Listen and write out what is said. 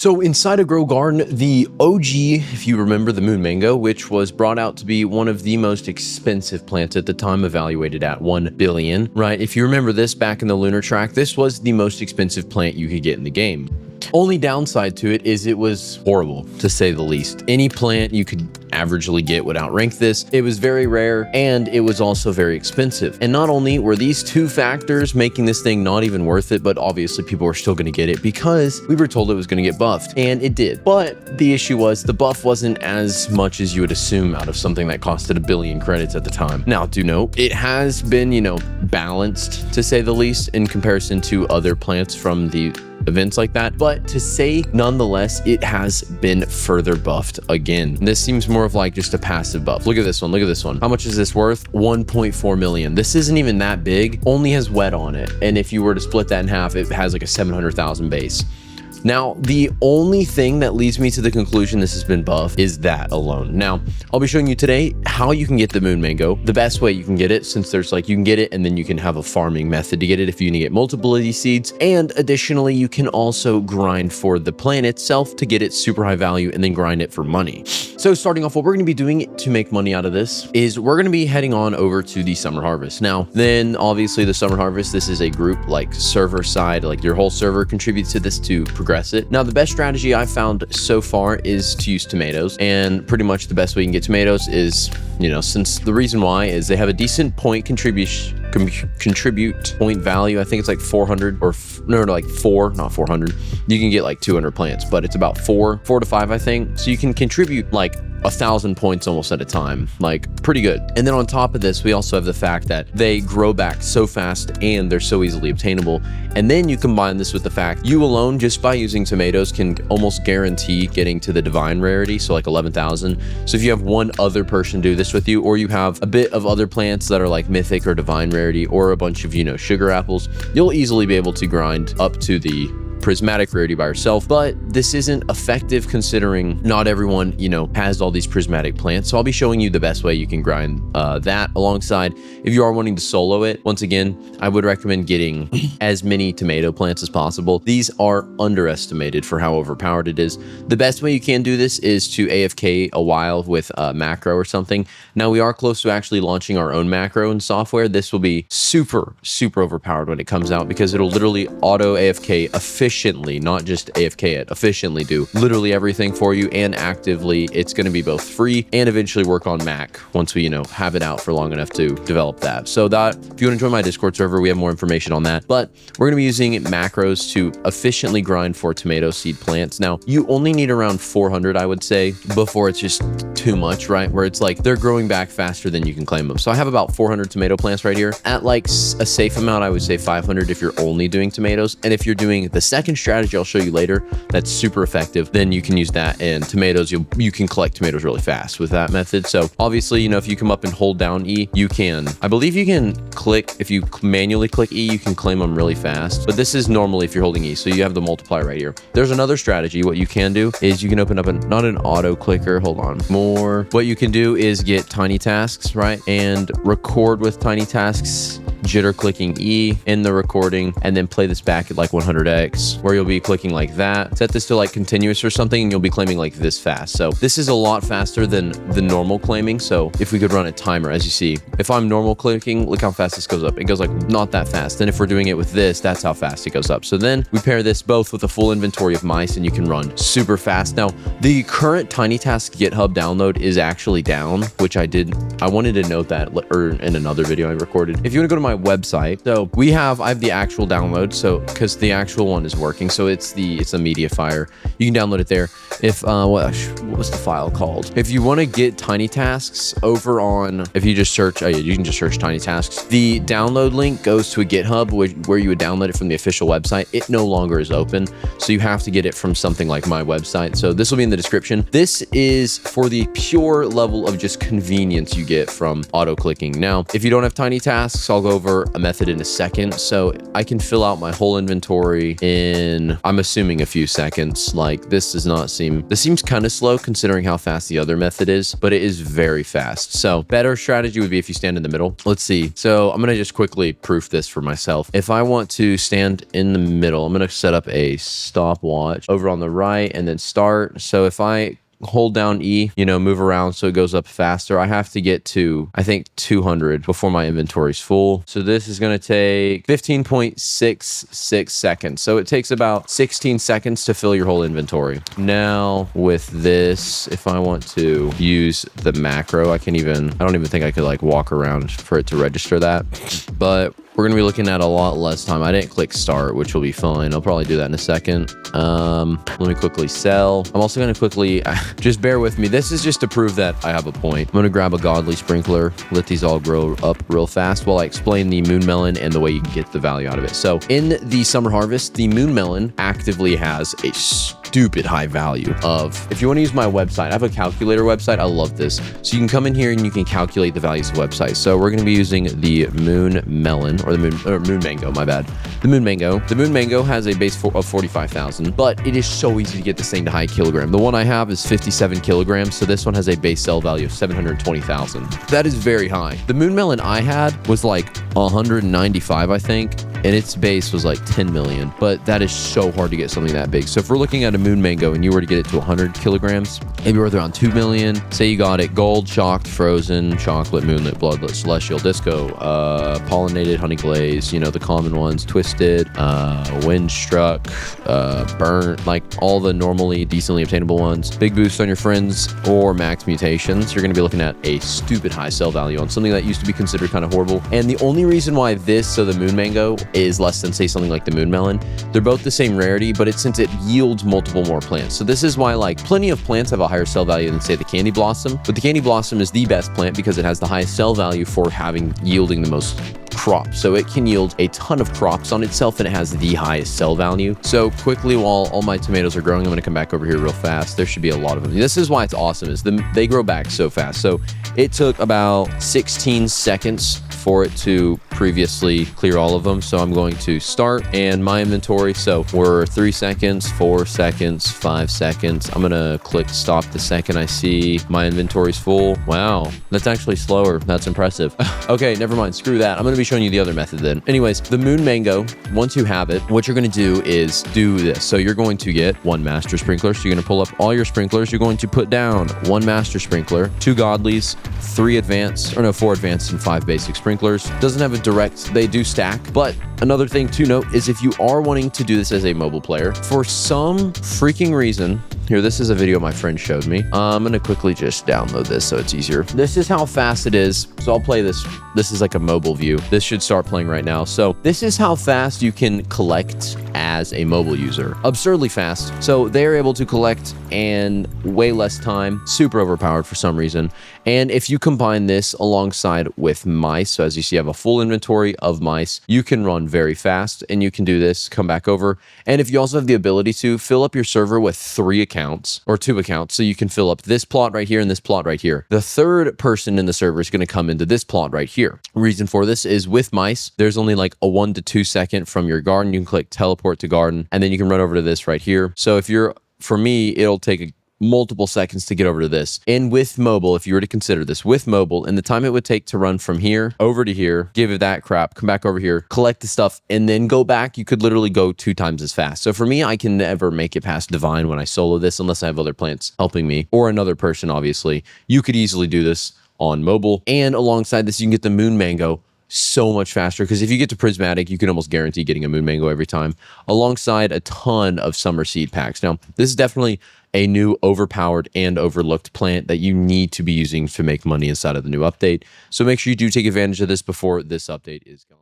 So inside of Grow Garden, the OG, if you remember the Moon Mango, which was brought out to be one of the most expensive plants at the time, evaluated at 1 billion, right? If you remember this back in the lunar track, this was the most expensive plant you could get in the game. Only downside to it is it was horrible, to say the least. Any plant you could averagely get would outrank this. It was very rare, and it was also very expensive. And not only were these two factors making this thing not even worth it, but obviously people were still going to get it because we were told it was going to get buffed, and it did. But the issue was the buff wasn't as much as you would assume out of something that costed 1 billion credits at the time. Now, do note, it has been, balanced, to say the least, in comparison to other plants from the events like that, but to say nonetheless, it has been further buffed again. This seems more of like just a passive buff. Look at this one. Look at this one. How much is this worth? 1.4 million. This isn't even that big, only has wet on it. And if you were to split that in half, it has like a 700,000 base. Now, the only thing that leads me to the conclusion this has been buffed is that alone. Now, I'll be showing you today how you can get the Moon Mango, the best way you can get it, since there's you can get it and then you can have a farming method to get it if you need to get multiple of these seeds. And additionally, you can also grind for the plant itself to get it super high value and then grind it for money. So starting off, what we're going to be doing to make money out of this is we're going to be heading on over to the summer harvest. Now, then obviously the summer harvest, this is a group server side, your whole server contributes to this to progress it. Now, the best strategy I've found so far is to use tomatoes, and pretty much the best way you can get tomatoes is, since the reason why is they have a decent point contribute point value. I think it's 400 or no, 4, not 400. You can get 200 plants, but it's about 4 to 5, I think. So you can contribute 1,000 points almost at a time, pretty good. And then on top of this, we also have the fact that they grow back so fast and they're so easily obtainable. And then you combine this with the fact you alone, just by using tomatoes, can almost guarantee getting to the divine rarity, so 11,000. So if you have one other person do this with you, or you have a bit of other plants that are mythic or divine rarity, or a bunch of sugar apples, you'll easily be able to grind up to the prismatic rarity by yourself. But this isn't effective considering not everyone has all these prismatic plants. So I'll be showing you the best way you can grind that alongside. If you are wanting to solo it, once again, I would recommend getting as many tomato plants as possible. These are underestimated for how overpowered it is. The best way you can do this is to AFK a while with a macro or something. Now, we are close to actually launching our own macro in software. This will be super overpowered when it comes out, because it'll literally auto AFK efficiently, not just AFK it, efficiently do literally everything for you, and actively. It's going to be both free and eventually work on Mac once we, have it out for long enough to develop that. So that, if you want to join my Discord server, we have more information on that. But we're going to be using macros to efficiently grind for tomato seed plants. Now, you only need around 400, I would say, before it's just too much, right? Where it's they're growing back faster than you can claim them. So I have about 400 tomato plants right here. At a safe amount, I would say 500 if you're only doing tomatoes. And if you're doing the second strategy I'll show you later, that's super effective, then you can use that. And tomatoes, you can collect tomatoes really fast with that method. So obviously, if you come up and hold down E, you can, I believe you can click, if you manually click E, you can claim them really fast. But this is normally if you're holding E, so you have the multiplier right here. There's another strategy. What you can do is you can open up not an auto clicker, hold on, more. What you can do is get tiny tasks, right? And record with tiny tasks, jitter clicking E in the recording, and then play this back at 100x, where you'll be clicking like that. Set this to continuous or something, and you'll be claiming this fast. So this is a lot faster than the normal claiming. So if we could run a timer, as you see, if I'm normal clicking, look how fast this goes up. It goes not that fast. Then if we're doing it with this, that's how fast it goes up. So then we pair this both with a full inventory of mice, and you can run super fast. Now, the current Tiny Task GitHub download is actually down, which I wanted to note that in another video I recorded. If you want to go to my website, so I have the actual download, so because the actual one is working, so it's a media file. You can download it there. If what's the file called? If you want to get Tiny Tasks over on, if you just search, you can just search Tiny Tasks. The download link goes to a GitHub where you would download it from the official website. It no longer is open, so you have to get it from something like my website. So this will be in the description. This is for the pure level of just convenience you get from auto clicking. Now, if you don't have Tiny Tasks, I'll go over a method in a second. So I can fill out my whole inventory in, I'm assuming, a few seconds. Like this seems kind of slow considering how fast the other method is, but it is very fast. So better strategy would be if you stand in the middle. Let's see. So I'm going to just quickly proof this for myself. If I want to stand in the middle, I'm going to set up a stopwatch over on the right and then start. So if I hold down E, move around so it goes up faster, I have to get to, I think, 200 before my inventory's full. So this is going to take 15.66 seconds. So it takes about 16 seconds to fill your whole inventory. Now with this, if I want to use the macro, I don't even think I could like walk around for it to register that. But we're going to be looking at a lot less time. I didn't click start, which will be fine. I'll probably do that in a second. Let me quickly sell. I'm also going to quickly, just bear with me. This is just to prove that I have a point. I'm going to grab a godly sprinkler, let these all grow up real fast while I explain the moon melon and the way you can get the value out of it. So in the summer harvest, the moon melon actively has a stupid high value of, if you want to use my website, I have a calculator website. I love this. So you can come in here and you can calculate the values of websites. So we're going to be using the moon melon, or moon mango, my bad. The moon mango. The moon mango has a base of 45,000, but it is so easy to get this thing to high kilogram. The one I have is 57 kilograms. So this one has a base sell value of 720,000. That is very high. The moon melon I had was like 195, I think. And its base was like 10 million, but that is so hard to get something that big. So if we're looking at a moon mango and you were to get it to 100 kilograms, maybe worth around 2 million. Say you got it gold, shocked, frozen, chocolate, moonlit, bloodlet, celestial, disco, pollinated, honey glaze, the common ones, twisted, wind struck, burnt, like all the normally decently obtainable ones. Big boost on your friends or max mutations. You're going to be looking at a stupid high sell value on something that used to be considered kind of horrible. And the only reason why the moon mango is less than, say, something like the moon melon, they're both the same rarity, but since it yields multiple more plants. So this is why like plenty of plants have a higher sell value than, say, the candy blossom, but the candy blossom is the best plant because it has the highest sell value for yielding the most crops. So it can yield a ton of crops on itself and it has the highest sell value. So quickly, while all my tomatoes are growing, I'm going to come back over here real fast. There should be a lot of them. This is why it's awesome, is they grow back so fast. So it took about 16 seconds for it to previously clear all of them. So I'm going to start and my inventory. So we're 3 seconds, 4 seconds, 5 seconds. I'm going to click stop the second I see my inventory's full. Wow, that's actually slower. That's impressive. Okay, never mind. Screw that. I'm going to be showing you the other method then. Anyways, the moon mango, once you have it, what you're going to do is do this. So you're going to get 1 master sprinkler. So you're going to pull up all your sprinklers. You're going to put down 1 master sprinkler, 2 godlies, 4 advanced and 5 basic sprinklers. Doesn't have a direct, they do stack. But another thing to note is if you are wanting to do this as a mobile player, for some freaking reason, here, this is a video my friend showed me. I'm going to quickly just download this so it's easier. This is how fast it is. So I'll play this. This is like a mobile view. This should start playing right now. So this is how fast you can collect as a mobile user. Absurdly fast. So they're able to collect in way less time. Super overpowered for some reason. And if you combine this alongside with mice, so as you see, I have a full inventory of mice, you can run very fast and you can do this, come back over. And if you also have the ability to fill up your server with 3 accounts or 2 accounts, so you can fill up this plot right here and this plot right here. The third person in the server is going to come into this plot right here. Reason for this is with mice, there's only like a 1 to 2 second from your garden. You can click teleport to garden and then you can run over to this right here. So for me, it'll take multiple seconds to get over to this. And with mobile, if you were to consider this with mobile and the time it would take to run from here over to here, give it that crap, come back over here, collect the stuff, and then go back, you could literally go 2 times as fast. So for me, I can never make it past divine when I solo this unless I have other plants helping me or another person, obviously. You could easily do this on mobile. And alongside this, you can get the moon mango so much faster, because if you get to prismatic, you can almost guarantee getting a moon mango every time, alongside a ton of summer seed packs. Now, this is definitely a new overpowered and overlooked plant that you need to be using to make money inside of the new update. So make sure you do take advantage of this before this update is gone.